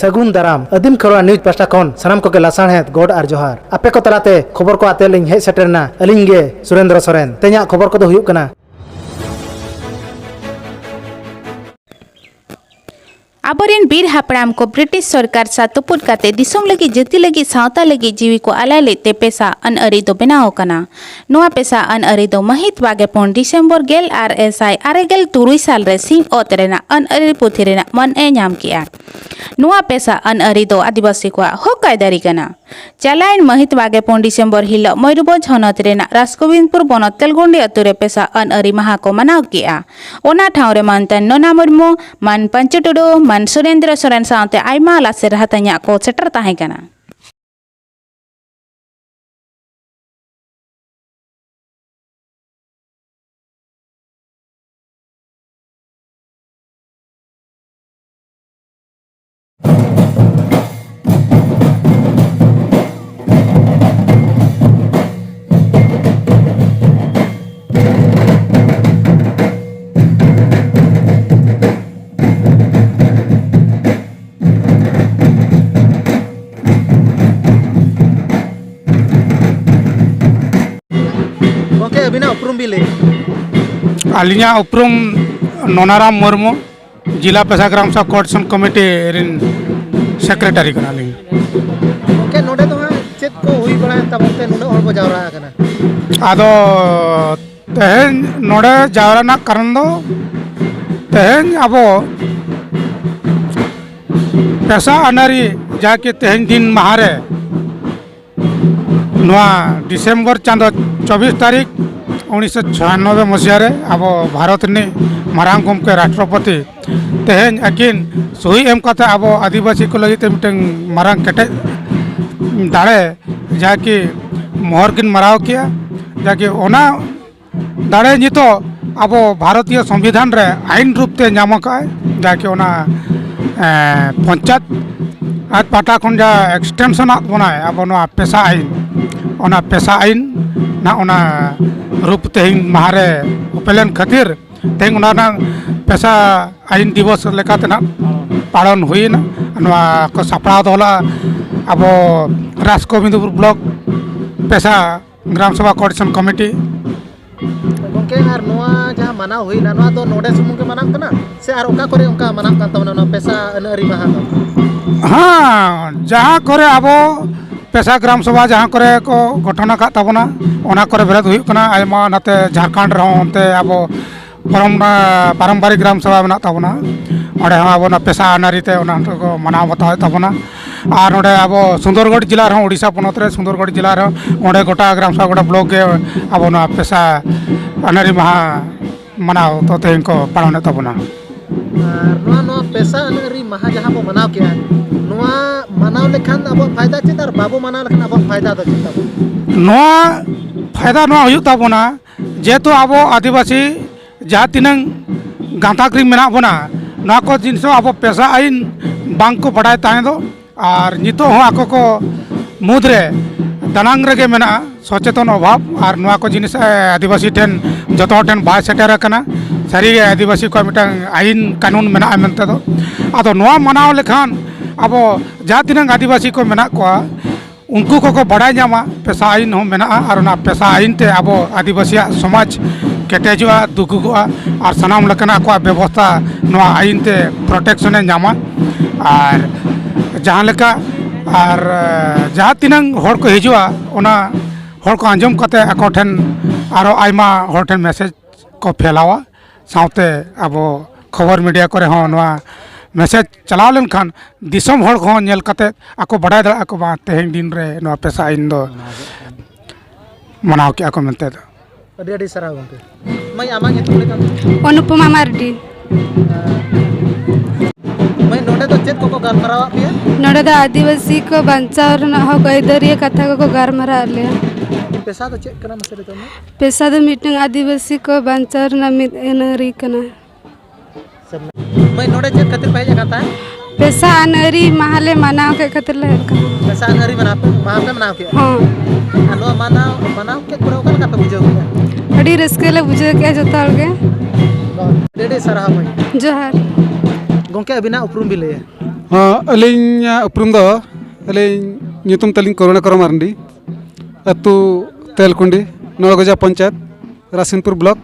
सगुन दाराम अदीम Kharwal news pasta खन सानाम को लासाणहेद गोड आर जोहार आपे को तलाते खबर को आते लिंग हेज सेटरना अलिंग गे सुरेंद्र सोरेन ते냐 खबर को दो हुयुक कना आबोरेन बीर हापड़ाम को ब्रिटिश सरकार सा तुपुट काते दिसोम लगी जति लगी सावता लगी जीवी को आलाय लेते पेसा अन-आरी दो बनाव कना नोआ पेसा अन-आरी दो महित 24 डिसेम्बर गेल आर एसआई आरेगेल तुरुई साल रे सिंह ओत रेना अन-आरी पुथि रेना मन ए नाम किया नोआ पेसा अन-आरी दो आदिवासी को हक आयदारी कना चालाइन महित 24 डिसेम्बर हिलो मयूरभंज हनत रेना राजगोविंदपुर बनत तेलगुंडी अतुरे पेसा अन-आरी माहा को मनाव किया ओना ठाव रे मानतन नोना मुर्मू मान पंचटुडू मान सुरेंद्र सोरेन सावते आयमा लासेर हाताnya को सेटर ताहें कना आलिया उपरुम नोनाराम मुर्मू जिला पेशा ग्राम सभा कोऑर्डिनेशन कमेटी रिन सेक्रेटरी कना लिंग ओके नोडे तो चेत को हुई बड़ा तबते नुना और जावरा कना आदो तेहन नोडे जावरा ना कारण दो तेहन अबो पेशा अनारी जाके तेहन दिन महारे नोआ डिसेम्बर चांदो 24 तारीख 1996 मसीह अब भारत ने मारांग गमके राष्ट्रपति तेहन अकिन सही एम काते अब आदिवासी को लगी मिटन मारांग केटे दाड़े जाकि मोहर किन मराव किया जाकि ओना दाड़े नितो अब भारतीय संविधान रे आईन रूप ते नाम का जाकि ओना पंचायत आज पाटा खन जा एक्सटेंशन आत बनाए अब ओना पेशा आईन ओना पेशा आईन ना ओना रूप तेहिं महारे उपेलन खातिर तेहिं ओना पेशा आईन दिवस लेकाते ना पालन हुईना नोआ को सापड़ाव दोला अब राजगोविंदपुर ब्लॉक पेशा ग्राम सभा कोऑर्डिनेशन कमेटी गोंके आर नोआ जहां मनाव हुईना नोआ दो नोडे सुमुंग के मनाव कना से आर ओका करे ओका मनाव कान तमना नोआ पेशा अन-आरी माहा दो हां जहां करे अब पेशा ग्राम सभा जहां करे को गठन का तबना ओना करे बेरद हुई कना आयमा नाते झारखंड रहो अंते अब पारंपरिक ग्राम सभा मेना तबना ओडे हम अब पेशा अनारी ते ओना को मनाव बताव तबना और ओडे अब सुंदरगढ़ जिला रहो ओडिशा पोनत रे सुंदरगढ़ जिला रे ओडे गोटा ग्राम सभा गोटा ब्लॉक के अब ओना पेशा अनारी माहा मनाव तो तेन को पालन तबना नोआ नोआ पेशा अन-आरी माहा जहां बो मनाव किया नोआ मनाव लेखान अब फायदा चेत और बाबू मनाव लेखान अब फायदा दो चेत नोआ फायदा नोआ हुयुग ताबोना जेतो अब आदिवासी जहां तिनंग गांताक्री मेना बोना नोआ को जिनसो अब पेशा आईन बांग को बड़ाय ताहे दो और नितो हो आको को मुद्रे दानांग रेगे मेना सचेतन अभाव और नोआ को जिनिस आदिवासी ठेन जतो ठेन बाय सेटर कना सारी आदिवासी को मिटन आईन कानून मेना मेनते दो आदो नोआ मनाव लेखान अब जहां तिनंग आदिवासी को मेना को उनको को बड़ा नामा पेशा आईन हो मेना और ना पेशा आईन ते अब आदिवासी समाज केटेजुआ दुगुगुआ और सनाम लकना को व्यवस्था नोआ आईन ते प्रोटेक्शन नामा और जहां लेका और जहां तिनंग होड़ को हिजुआ ओना होड़ को आंजम कते ako ठेन आरो आयमा होड़ ठेन मैसेज को फैलावा साउते अब खबर मीडिया करे हो नोआ मैसेज चलाव लेन खान दिसम होड़ को नेल कते ako बड़ा दड़ा ako बा तेहें दिन रे नोआ पेशा आईन दो मनाव के ako मेनते दो अडी अडी सरा गंके मैं आमा के तुले का अनुपमा मार्डी मैं नोडे तो चेत को गालमरावा पे नोडे द आदिवासी को बंचावर न हो गइदरिया कथा को गालमरा ले पेशा तो चेक कना मसरे तो पेशा द मीटिंग आदिवासी को बंचावर न मित अन-आरी कना मैं नोडे चेक खातिर पहले जाता है पेशा अन-आरी महाले मनाव के खातिर ले पेशा अन-आरी मनाव पे मनाव के हां आलो मनाव के पुरा ओकल का पे बुझो अडी रस्के ले बुझे के जता के डेडे सराहा भाई जोहार गोंके अबिना उपरुम भी ले अलिंग उपरुम दो अलिंग nyutum taling corona koro marandi atu telkundi Naugaja panchayat Rasinpur block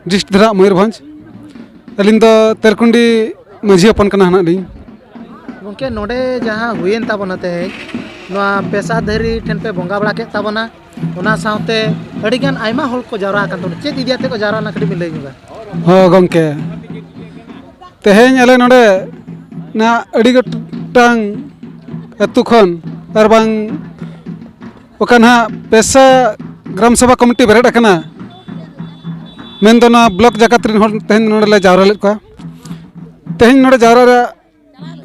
district Mayurbhanj अलिंग दो तेलकुंडी माझी अपन कना हना लिंग गंके नोडे जहाँ हुएन ताबोना ते नोआ पेशा धरी ठेन पे बोंगा बड़ा के ताबोना ओना साउते अडिगान आयमा होल को जावरा कान तो चेक इदियाते को जावरा ना कडी मिल लइगा हो गंके तेहेन अले नोडे ना अडी गोटांग अतु खन आर बांग ओकान हा पेशा ग्राम सभा कमिटी बेरेड अकना मेन दो ना ब्लॉक जाकात रिन होल तेहेन नोडे ले जावरा लेत को तेहेन नोडे जावरा रे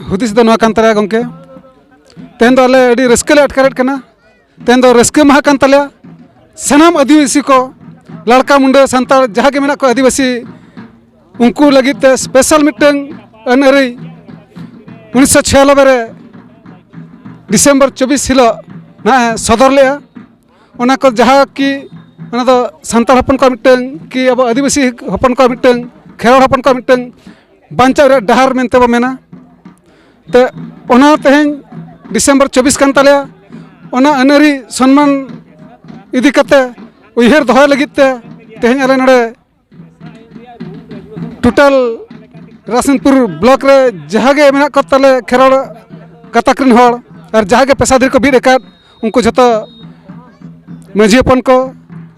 हुदिस दो नोआ कान तले गंके तेहेन दो अले अडी रस्के ले अटकारेट कना तेहेन दो रस्के महा कान तले सनाम आदिवासी को लड़का मुंडा संताल जहाँ के मेना को आदिवासी उनको लगी ते स्पेशल मिटंग अनअरी 1996 रे डिसेंबर 24 हिलो ना सदर ले ओना को जहाँ की ओना दो संताल हपन को मिटंग की अब आदिवासी हपन को मिटंग खेरवाड़ हपन को मिटंग बांचा रे डहार मेनते बो मेना ते ओना तेहेन डिसेंबर 24 कान तले ओना अनअरी सम्मान इदी कते उयहर दोहय लगित ते तेहेन अले नोडे टोटल रासिनपुर ब्लॉक रे जहाँ के मेना को तले खेरवाड़ गाताक रिन होड़ और जहाँ के पेशा धरी को बीड एकात उनको जतो माझी अपन को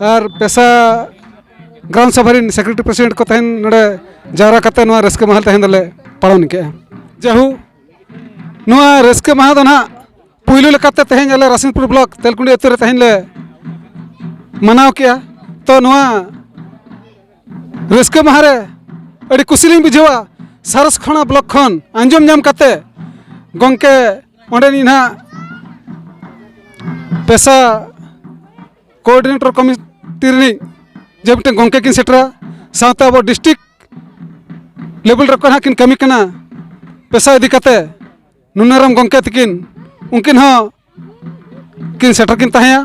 और पेशा ग्राम सभा रिन सेक्रेटरी प्रेसिडेंट को तेहेन नोडे जावरा कते नोआ रस्के महल तेहेन दले पालन के जहू नोआ रस्के महा दो ना पुइलु लेकाते तेहेन अले रासिनपुर ब्लॉक तेलकुंडी अतु रे तेहेन ले मनाव किया तो नोआ रस्के महा रे अड़ी कुसिलिंग बुझेवा सारस खणा ब्लॉक खन अंजम नाम कते गंके ओंडे ना पेशा कोऑर्डिनेटर कमिटी रि जे मिटे गंके किन सेटरा साथ अब डिस्ट्रिक्ट लेवल रे कोना किन कमी कना पेशा इदी कते नुनाराम गंके तकिन उनकिन हो किन सेटर किन ताया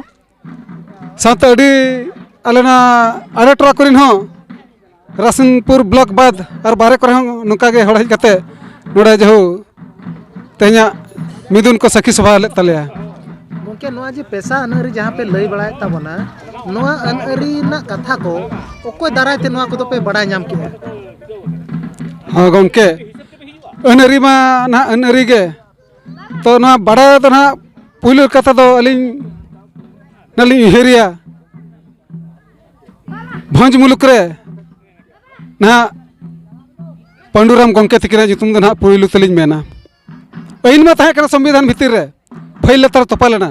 साथ अड़ी अलेना आड़े टरा करिन हो रासिनपुर ब्लॉक बाद और बारे करे नुका के हड़ हज कते नोडे जहू तेहना मिदुन को सखी सभा ले तले गंके नोआ जे पेशा अनअरी जहाँ पे लई बड़ाय ताबोना नोआ अनअरी ना कथा को ओकोय दाराय ते नोआ को तो पे बड़ाय नाम किया हाँ गंके अनअरी मा ना अनअरी गे तो ना बड़ा तो ना पुइलु कथा दो अलिंग नलिंग उहेरिया भंज मुलुक रे ना पांडुराम गंके तकिना जुतुम दो ना पुइलु तलिंग मेना अइन में तहे कना संविधान भितर रे फैल लेतर तोपा लेना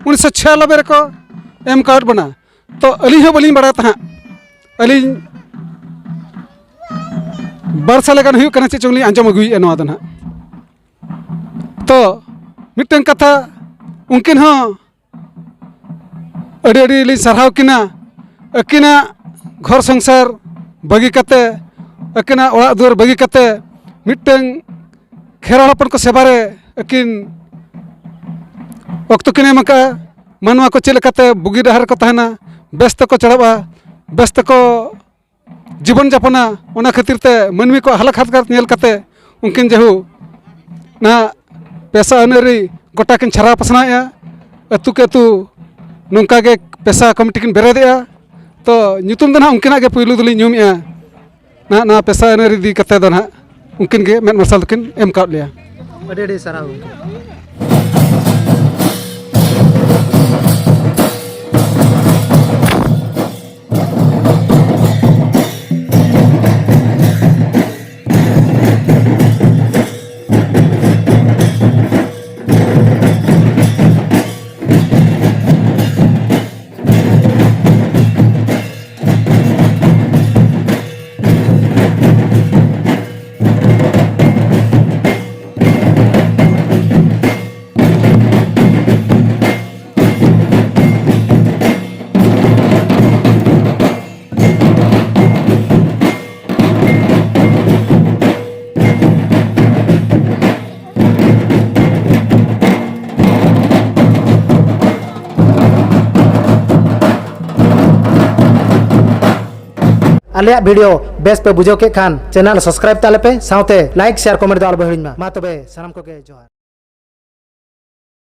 1996 रे को एम कार्ड बना तो अली हो बलिंग बड़ा तहा अली बरसा लेकन हुई कना चोंगली अंजम अगुई नोआ दो ना तो मिटन कथा उनकिन हो अड़ी अड़ी ली सरहाव किना अकिना घर संसार बगी कते अकिना ओड़ा दुआर बगी कते मिटन खेराड़पन को सेबारे अकिन वक्त किने मका मानवा को चेले कते बुगी डहार को तहना व्यस्त को चढ़ावा व्यस्त को जीवन जापना ओना खातिर ते मनवी को हालत हाथ नेल कते उनकिन जहू ना पेशा अनअरी गोटा किन छरा पसनाया अतु के अतु नोंका के पेशा कमिटी किन बेरेदेया तो nyutum दो ना उनकिना के पुइलु दुली ᱧᱩᱢᱮᱜᱼᱟ ना ना पेशा अनअरी दी कते दो ना उनकिन के मेद मार्शल किन एम काट लिया अड़ी अड़ी सराव आलिया वीडियो बेस पे बुझो के खान चैनल सब्सक्राइब ताले पे साउते लाइक शेयर कमेंट दो आलो हिड़िन मा तबे सानाम को के जोहार।